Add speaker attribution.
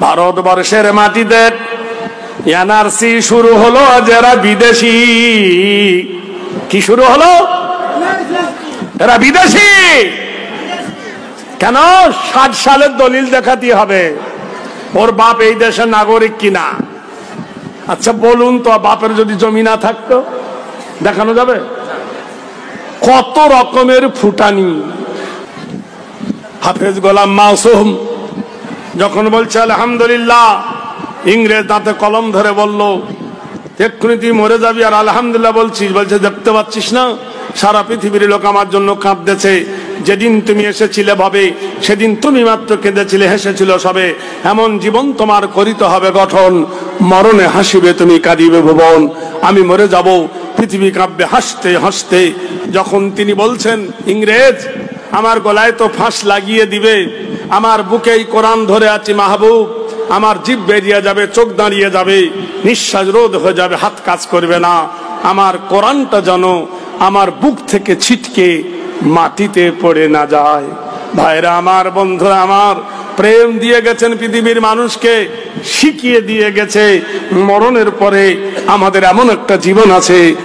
Speaker 1: ভারতবর্ষের মাটিতে এনআরসি শুরু হলো, যারা বিদেশি। কি শুরু হলো? এরা বিদেশি। কেন? 60 সালের দলিল দেখাতে হবে ওর বাপ এই দেশের নাগরিক কিনা। আচ্ছা বলুন তো, বাপের যদি জমি না থাকতো দেখানো যাবে? কত রকমের ফুটানি। হাফেজ গোলাম মাসুম যখন বলছে আলহামদুলিল্লাহ, ইংরেজ দাঁতে কলম ধরে বলল এক্ষুনি তুই মরে যাবি আর আলহামদুলিল্লাহ বলছিস। বলছে দেখতে পাচ্ছিস না, সারা পৃথিবীর লোক আমার জন্য কাঁদতেছে। যেদিন তুমি এসেছিলে ভাবে, সেদিন তুমি মাত্র কেঁদেছিলে, হেসেছিল সবে। এমন জীবন তোমার করিতে হবে গঠন, মরণে হাসিবে তুমি, কাঁদিবে ভুবন। আমি মরে যাব, পৃথিবী কাঁপবে হাসতে হাসতে। যখন তিনি বলছেন ইংরেজ আমার গলায় তো ফাঁস লাগিয়ে দিবে, আমার বুকেই কোরআন ধরে আছি মাহবুব, আমার জিভ বেরিয়ে যাবে, চোখ দাঁড়িয়ে যাবে, নিঃশ্বাস রোধ হয়ে যাবে, হাত কাজ করবে না। আমার কোরআনটা যেন আমার বুক থেকে ছিটকে মাটিতে পড়ে না যায়। ভাইরা আমার, বন্ধুরা আমার, প্রেম দিয়ে গেছেন পৃথিবীর মানুষকে, শিখিয়ে দিয়ে গেছে মরণের পরে আমাদের এমন একটা জীবন আছে